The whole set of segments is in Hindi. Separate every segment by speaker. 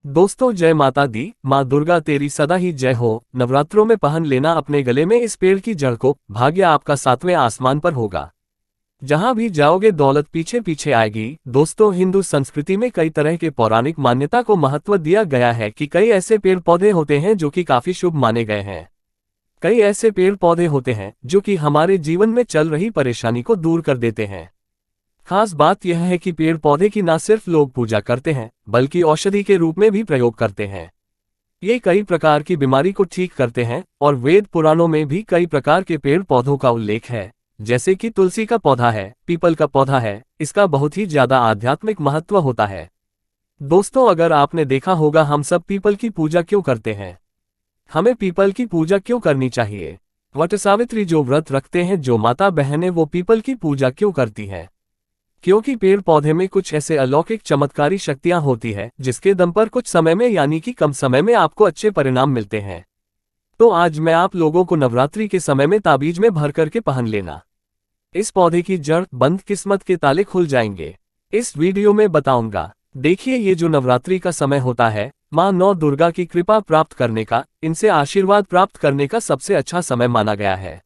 Speaker 1: दोस्तों जय माता दी। माँ दुर्गा तेरी सदा ही जय हो। नवरात्रों में पहन लेना अपने गले में इस पेड़ की जड़ को, भाग्य आपका सातवें आसमान पर होगा। जहां भी जाओगे दौलत पीछे पीछे आएगी। दोस्तों हिंदू संस्कृति में कई तरह के पौराणिक मान्यता को महत्व दिया गया है कि कई ऐसे पेड़ पौधे होते हैं जो कि काफी शुभ माने गए हैं। कई ऐसे पेड़ पौधे होते हैं जो कि हमारे जीवन में चल रही परेशानी को दूर कर देते हैं। खास बात यह है कि पेड़ पौधे की न सिर्फ लोग पूजा करते हैं बल्कि औषधि के रूप में भी प्रयोग करते हैं। ये कई प्रकार की बीमारी को ठीक करते हैं और वेद पुराणों में भी कई प्रकार के पेड़ पौधों का उल्लेख है। जैसे कि तुलसी का पौधा है, पीपल का पौधा है, इसका बहुत ही ज्यादा आध्यात्मिक महत्व होता है। दोस्तों अगर आपने देखा होगा हम सब पीपल की पूजा क्यों करते हैं, हमें पीपल की पूजा क्यों करनी चाहिए। वट सावित्री जो व्रत रखते हैं जो माता बहनें वो पीपल की पूजा क्यों करती हैं, क्योंकि पेड़ पौधे में कुछ ऐसे अलौकिक चमत्कारी शक्तियां होती है जिसके दम पर कुछ समय में यानी कि कम समय में आपको अच्छे परिणाम मिलते हैं। तो आज मैं आप लोगों को नवरात्रि के समय में ताबीज में भर करके पहन लेना। इस पौधे की जड़ बंद किस्मत के ताले खुल जाएंगे, इस वीडियो में बताऊंगा। देखिए ये जो नवरात्रि का समय होता है माँ नौ दुर्गा की कृपा प्राप्त करने का, इनसे आशीर्वाद प्राप्त करने का सबसे अच्छा समय माना गया है।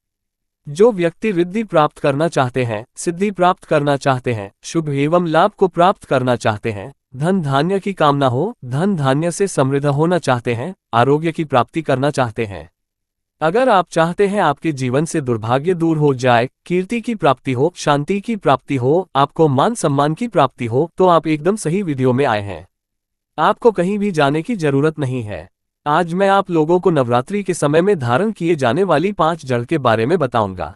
Speaker 1: जो व्यक्ति रिद्धि प्राप्त करना चाहते हैं, सिद्धि प्राप्त करना चाहते हैं, शुभ एवं लाभ को प्राप्त करना चाहते हैं, धन धान्य की कामना हो, धन धान्य से समृद्ध होना चाहते हैं, आरोग्य की प्राप्ति करना चाहते हैं, अगर आप चाहते हैं आपके जीवन से दुर्भाग्य दूर हो जाए, कीर्ति की प्राप्ति हो, शांति की प्राप्ति हो, आपको मान सम्मान की प्राप्ति हो, तो आप एकदम सही वीडियो में आए हैं। आपको कहीं भी जाने की जरूरत नहीं है। आज मैं आप लोगों को नवरात्रि के समय में धारण किए जाने वाली 5 जड़ के बारे में बताऊंगा।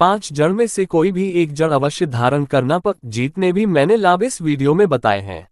Speaker 1: 5 जड़ में से कोई भी एक जड़ अवश्य धारण करना पर जितने भी मैंने लाभ इस वीडियो में बताए हैं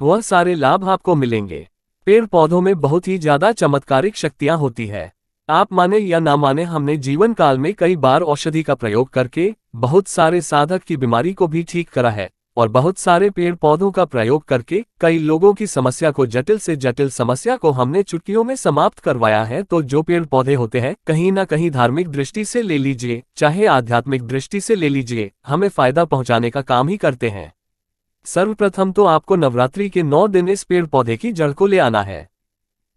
Speaker 1: वह सारे लाभ आपको मिलेंगे। पेड़ पौधों में बहुत ही ज्यादा चमत्कारिक शक्तियां होती है। आप माने या ना माने, हमने जीवन काल में कई बार औषधि का प्रयोग करके बहुत सारे साधक की बीमारी को भी ठीक करा है और बहुत सारे पेड़ पौधों का प्रयोग करके कई लोगों की समस्या को, जटिल से जटिल समस्या को हमने चुटकियों में समाप्त करवाया है। तो जो पेड़ पौधे होते हैं कहीं ना कहीं धार्मिक दृष्टि से ले लीजिए चाहे आध्यात्मिक दृष्टि से ले लीजिए, हमें फायदा पहुंचाने का काम ही करते हैं। सर्वप्रथम तो आपको नवरात्रि के 9 दिन इस पेड़ पौधे की जड़ को ले आना है।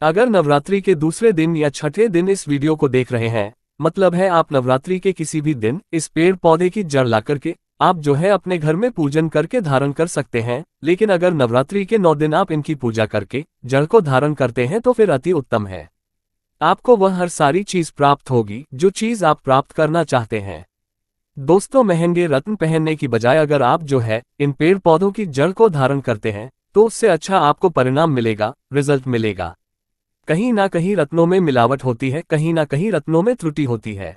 Speaker 1: अगर नवरात्रि के दूसरे दिन या छठे दिन इस वीडियो को देख रहे हैं, मतलब है आप नवरात्रि के किसी भी दिन इस पेड़ पौधे की जड़ ला करके आप जो है अपने घर में पूजन करके धारण कर सकते हैं। लेकिन अगर नवरात्रि के 9 दिन आप इनकी पूजा करके जड़ को धारण करते हैं तो फिर अति उत्तम है। आपको वह हर सारी चीज प्राप्त होगी जो चीज आप प्राप्त करना चाहते हैं। दोस्तों महंगे रत्न पहनने की बजाय अगर आप जो है इन पेड़ पौधों की जड़ को धारण करते हैं तो उससे अच्छा आपको परिणाम मिलेगा, रिजल्ट मिलेगा। कहीं ना कहीं रत्नों में मिलावट होती है, कहीं ना कहीं रत्नों में त्रुटि होती है।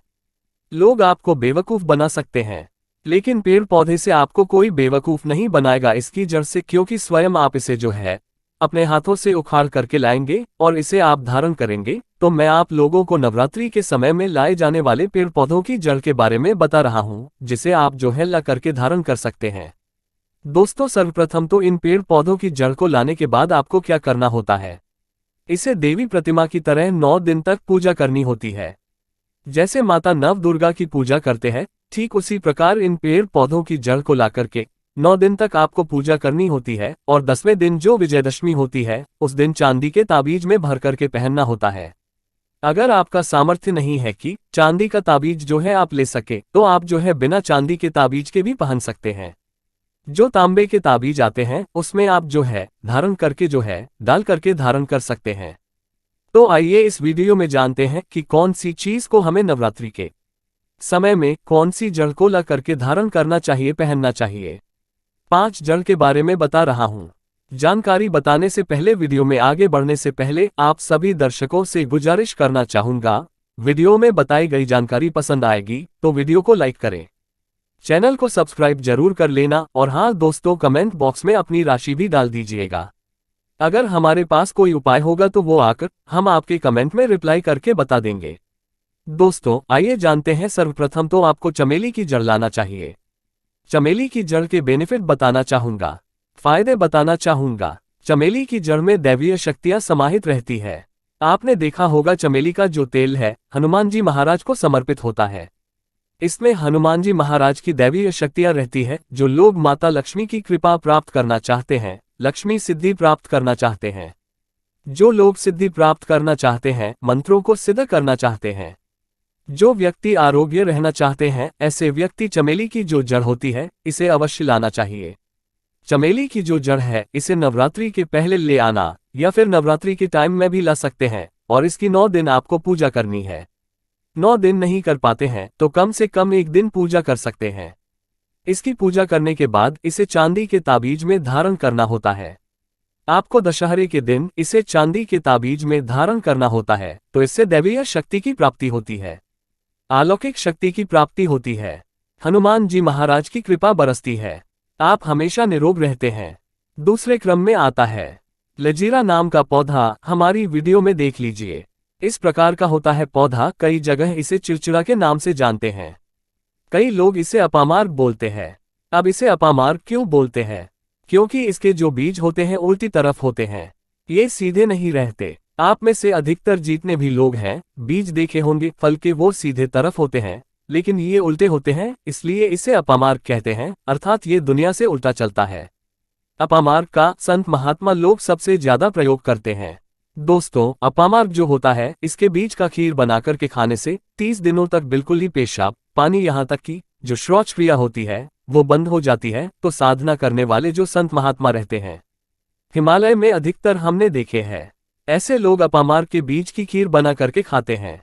Speaker 1: लोग आपको बेवकूफ बना सकते हैं लेकिन पेड़ पौधे से आपको कोई बेवकूफ नहीं बनाएगा इसकी जड़ से, क्योंकि स्वयं आप इसे जो है अपने हाथों से उखाड़ करके लाएंगे और इसे आप धारण करेंगे। तो मैं आप लोगों को नवरात्रि के समय में लाए जाने वाले पेड़ पौधों की जड़ के बारे में बता रहा हूं जिसे आप जो है ला करके धारण कर सकते हैं। दोस्तों सर्वप्रथम तो इन पेड़ पौधों की जड़ को लाने के बाद आपको क्या करना होता है, इसे देवी प्रतिमा की तरह 9 दिन तक पूजा करनी होती है। जैसे माता नव दुर्गा की पूजा करते हैं ठीक उसी प्रकार इन पेड़ पौधों की जड़ को लाकर के 9 दिन तक आपको पूजा करनी होती है। और 10वें दिन जो विजयदशमी होती है उस दिन चांदी के ताबीज में भर करके पहनना होता है। अगर आपका सामर्थ्य नहीं है कि चांदी का ताबीज जो है आप ले सके तो आप जो है बिना चांदी के ताबीज के भी पहन सकते हैं। जो तांबे के ताबीज आते हैं उसमें आप जो है धारण करके जो है डाल करके धारण कर सकते हैं। तो आइए इस वीडियो में जानते हैं कि कौन सी चीज को हमें नवरात्रि के समय में कौन सी जड़ को ला करके धारण करना चाहिए, पहनना चाहिए। 5 जड़ के बारे में बता रहा हूं। जानकारी बताने से पहले, वीडियो में आगे बढ़ने से पहले आप सभी दर्शकों से गुजारिश करना चाहूंगा, वीडियो में बताई गई जानकारी पसंद आएगी तो वीडियो को लाइक करें, चैनल को सब्सक्राइब जरूर कर लेना और हाँ दोस्तों कमेंट बॉक्स में अपनी राशि भी डाल दीजिएगा। अगर हमारे पास कोई उपाय होगा तो वो आकर हम आपके कमेंट में रिप्लाई करके बता देंगे। दोस्तों आइए जानते हैं। सर्वप्रथम तो आपको चमेली की जड़ लाना चाहिए। चमेली की जड़ के बेनिफिट बताना चाहूंगा, फायदे बताना चाहूंगा। चमेली की जड़ में दैवीय शक्तियां समाहित रहती है। आपने देखा होगा चमेली का जो तेल है हनुमान जी महाराज को समर्पित होता है। इसमें हनुमान जी महाराज की दैवीय शक्तियां रहती है। जो लोग माता लक्ष्मी की कृपा प्राप्त करना चाहते हैं, लक्ष्मी सिद्धि प्राप्त करना चाहते हैं, जो लोग सिद्धि प्राप्त करना चाहते हैं, मंत्रों को सिद्ध करना चाहते हैं, जो व्यक्ति आरोग्य रहना चाहते हैं, ऐसे व्यक्ति चमेली की जो जड़ होती है इसे अवश्य लाना चाहिए। चमेली की जो जड़ है इसे नवरात्रि के पहले ले आना या फिर नवरात्रि के टाइम में भी ला सकते हैं और इसकी 9 दिन आपको पूजा करनी है। 9 दिन नहीं कर पाते हैं तो कम से कम 1 दिन पूजा कर सकते हैं। इसकी पूजा करने के बाद इसे चांदी के ताबीज में धारण करना होता है। आपको दशहरे के दिन इसे चांदी के ताबीज में धारण करना होता है, तो इससे दैवीय शक्ति की प्राप्ति होती है, अलौकिक शक्ति की प्राप्ति होती है, हनुमान जी महाराज की कृपा बरसती है, आप हमेशा निरोग रहते हैं। दूसरे क्रम में आता है लजीरा नाम का पौधा, हमारी वीडियो में देख लीजिए। इस प्रकार का होता है पौधा, कई जगह इसे चिड़चिड़ा के नाम से जानते हैं, कई लोग इसे अपामार बोलते हैं। अब इसे अपामार क्यों बोलते हैं? क्योंकि इसके जो बीज होते हैं उल्टी तरफ होते हैं, ये सीधे नहीं रहते। आप में से अधिकतर जितने भी लोग हैं बीज देखे होंगे, फल के वो सीधे तरफ होते हैं लेकिन ये उल्टे होते हैं, इसलिए इसे अपामार कहते हैं, अर्थात ये दुनिया से उल्टा चलता है। अपामार का संत महात्मा लोग सबसे ज्यादा प्रयोग करते हैं। दोस्तों, अपामार जो होता है इसके बीज का खीर बनाकर के खाने से 30 दिनों तक बिल्कुल ही पेशाब पानी यहाँ तक कि जो शौच क्रिया होती है वो बंद हो जाती है। तो साधना करने वाले जो संत महात्मा रहते हैं हिमालय में अधिकतर हमने देखे हैं, ऐसे लोग अपामार के बीज की खीर बना करके खाते हैं,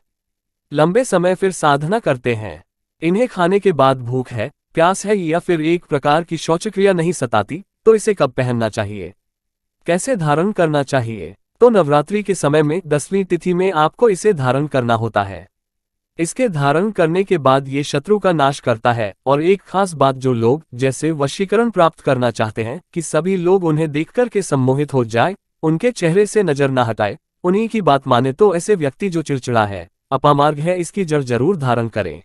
Speaker 1: लंबे समय फिर साधना करते हैं। इन्हें खाने के बाद भूख है, प्यास है या फिर एक प्रकार की शौचक्रिया नहीं सताती तो इसे कब पहनना चाहिए, कैसे धारण करना चाहिए? तो नवरात्रि के समय में 10वीं तिथि में आपको इसे धारण करना होता है। इसके धारण करने के बाद ये शत्रु का नाश करता है। और एक खास बात, जो लोग जैसे वशीकरण प्राप्त करना चाहते हैं कि सभी लोग उन्हें देखकर के सम्मोहित हो जाए, उनके चेहरे से नजर ना हटाए, उन्हीं की बात माने, तो ऐसे व्यक्ति जो चिड़चिड़ा है, अपामार्ग है, इसकी जड़ जरूर धारण करें।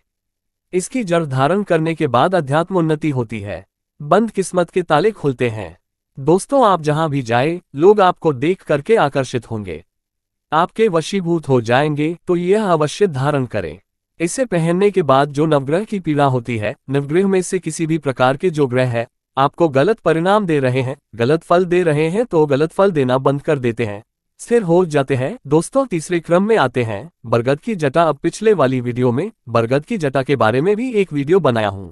Speaker 1: इसकी जड़ धारण करने के बाद अध्यात्म उन्नति होती है, बंद किस्मत के ताले खुलते हैं। दोस्तों, आप जहां भी जाए लोग आपको देख करके आकर्षित होंगे, आपके वशीभूत हो जाएंगे, तो यह अवश्य धारण करें। इसे पहनने के बाद जो नवग्रह की पीड़ा होती है, नवग्रह में से किसी भी प्रकार के जो ग्रह है आपको गलत परिणाम दे रहे हैं, गलत फल दे रहे हैं, तो गलत फल देना बंद कर देते हैं, स्थिर हो जाते हैं। दोस्तों, तीसरे क्रम में आते हैं बरगद की जटा। अब पिछले वाली वीडियो में बरगद की जटा के बारे में भी एक वीडियो बनाया हूं।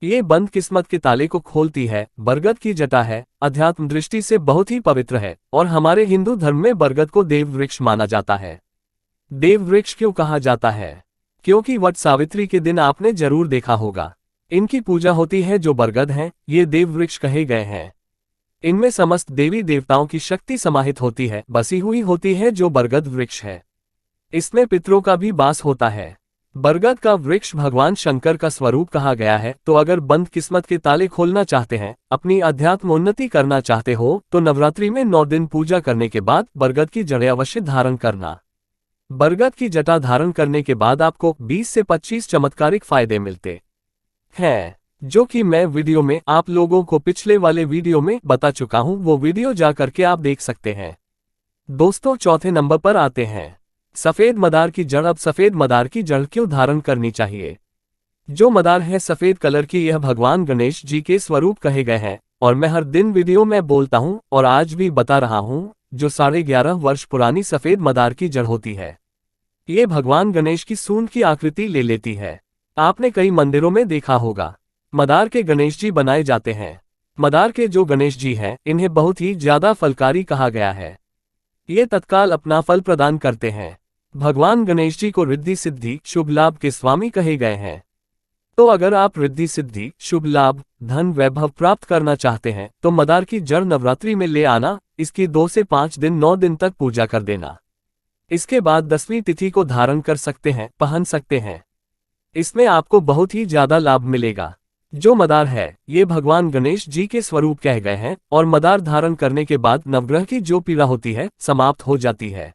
Speaker 1: ये बंद किस्मत के ताले को खोलती है। बरगद की जटा है, अध्यात्म दृष्टि से बहुत ही पवित्र है और हमारे हिंदू धर्म में बरगद को देव वृक्ष माना जाता है। देव वृक्ष क्यों कहा जाता है? क्योंकि वट सावित्री के दिन आपने जरूर देखा होगा, इनकी पूजा होती है। जो बरगद हैं ये देव वृक्ष कहे गए हैं। इनमें समस्त देवी देवताओं की शक्ति समाहित होती है, बसी हुई होती है, जो बरगद वृक्ष है। इसमें पितरों का भी वास होता है। बरगद का वृक्ष भगवान शंकर का स्वरूप कहा गया है। तो अगर बंद किस्मत के ताले खोलना चाहते हैं, अपनी अध्यात्म उन्नति करना चाहते हो, तो नवरात्रि में 9 दिन पूजा करने के बाद बरगद की जड़ें अवश्य धारण करना। बरगद की जटा धारण करने के बाद आपको 20 से 25 चमत्कारिक फायदे मिलते हैं, जो कि मैं वीडियो में आप लोगों को पिछले वाले वीडियो में बता चुका हूं। वो वीडियो जा करके आप देख सकते हैं। दोस्तों, चौथे नंबर पर आते हैं सफेद मदार की जड़। अब सफेद मदार की जड़ क्यों धारण करनी चाहिए? जो मदार है सफेद कलर की, यह भगवान गणेश जी के स्वरूप कहे गए हैं और मैं हर दिन वीडियो में बोलता हूं और आज भी बता रहा हूं। जो 11.5 वर्ष पुरानी सफेद मदार की जड़ होती है, ये भगवान गणेश की सूंड की आकृति ले लेती है। आपने कई मंदिरों में देखा होगा, मदार के गणेश जी बनाए जाते हैं। मदार के जो गणेश जी हैं, इन्हें बहुत ही ज्यादा फलकारी कहा गया है। ये तत्काल अपना फल प्रदान करते हैं। भगवान गणेश जी को रिद्धि सिद्धि शुभ लाभ के स्वामी कहे गए हैं। तो अगर आप रिद्धि सिद्धि शुभ लाभ धन वैभव प्राप्त करना चाहते हैं, तो मदार की जड़ नवरात्रि में ले आना। इसकी 2 से 5 दिन 9 दिन तक पूजा कर देना। इसके बाद 10वीं तिथि को धारण कर सकते हैं, पहन सकते हैं। इसमें आपको बहुत ही ज्यादा लाभ मिलेगा। जो मदार है ये भगवान गणेश जी के स्वरूप कह गए हैं और मदार धारण करने के बाद नवग्रह की जो पीड़ा होती है समाप्त हो जाती है।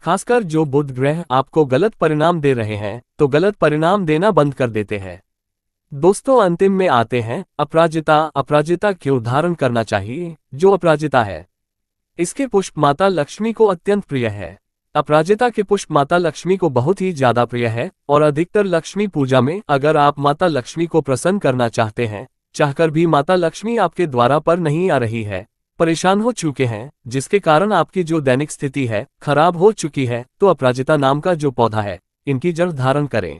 Speaker 1: खासकर जो बुध ग्रह आपको गलत परिणाम दे रहे हैं, तो गलत परिणाम देना बंद कर देते हैं। दोस्तों, अंतिम में आते हैं अपराजिता। अपराजिता क्यों धारण करना चाहिए? जो अपराजिता है इसके पुष्प माता लक्ष्मी को अत्यंत प्रिय है। अपराजिता के पुष्प माता लक्ष्मी को बहुत ही ज्यादा प्रिय है और अधिकतर लक्ष्मी पूजा में अगर आप माता लक्ष्मी को प्रसन्न करना चाहते हैं, चाहकर भी माता लक्ष्मी आपके द्वारा पर नहीं आ रही है, परेशान हो चुके हैं, जिसके कारण आपकी जो दैनिक स्थिति है खराब हो चुकी है, तो अपराजिता नाम का जो पौधा है, इनकी जड़ धारण करें।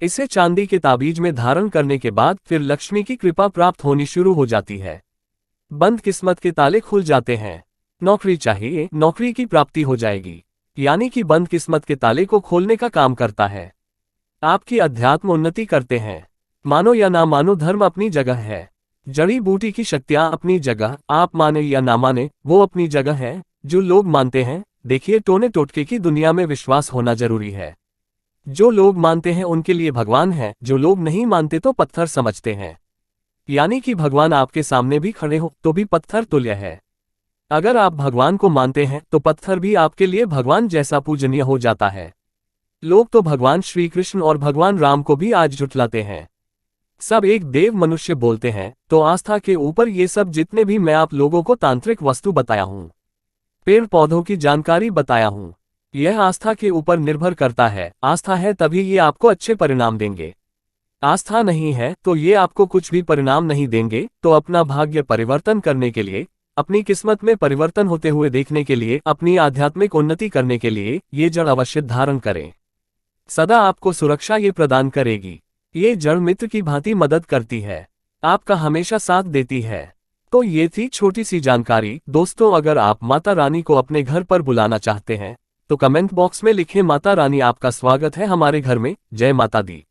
Speaker 1: इसे चांदी के ताबीज में धारण करने के बाद फिर लक्ष्मी की कृपा प्राप्त होनी शुरू हो जाती है। बंद किस्मत के ताले खुल जाते हैं। नौकरी चाहिए, नौकरी की प्राप्ति हो जाएगी, यानी कि बंद किस्मत के ताले को खोलने का काम करता है। आपकी अध्यात्म उन्नति करते हैं। मानो या ना मानो, धर्म अपनी जगह है, जड़ी बूटी की शक्तियां अपनी जगह, आप माने या ना माने वो अपनी जगह है। जो लोग मानते हैं, देखिए टोने टोटके की दुनिया में विश्वास होना जरूरी है। जो लोग मानते हैं उनके लिए भगवान है, जो लोग नहीं मानते तो पत्थर समझते हैं। यानी कि भगवान आपके सामने भी खड़े हो तो भी पत्थर तुल्य है। अगर आप भगवान को मानते हैं तो पत्थर भी आपके लिए भगवान जैसा पूजनीय हो जाता है। लोग तो भगवान श्री कृष्ण और भगवान राम को भी आज झुठलाते हैं। सब एक देव मनुष्य बोलते हैं, तो आस्था के ऊपर ये सब जितने भी मैं आप लोगों को तांत्रिक वस्तु बताया हूँ, पेड़ पौधों की जानकारी बताया हूँ, यह आस्था के ऊपर निर्भर करता है। आस्था है तभी ये आपको अच्छे परिणाम देंगे। आस्था नहीं है तो ये आपको कुछ भी परिणाम नहीं देंगे। तो अपना भाग्य परिवर्तन करने के लिए, अपनी किस्मत में परिवर्तन होते हुए देखने के लिए, अपनी आध्यात्मिक उन्नति करने के लिए ये जड़ अवश्य धारण करें। सदा आपको सुरक्षा ये प्रदान करेगी। ये जड़ मित्र की भांति मदद करती है, आपका हमेशा साथ देती है। तो ये थी छोटी सी जानकारी। दोस्तों, अगर आप माता रानी को अपने घर पर बुलाना चाहते हैं तो कमेंट बॉक्स में लिखें, माता रानी आपका स्वागत है हमारे घर में, जय माता दी।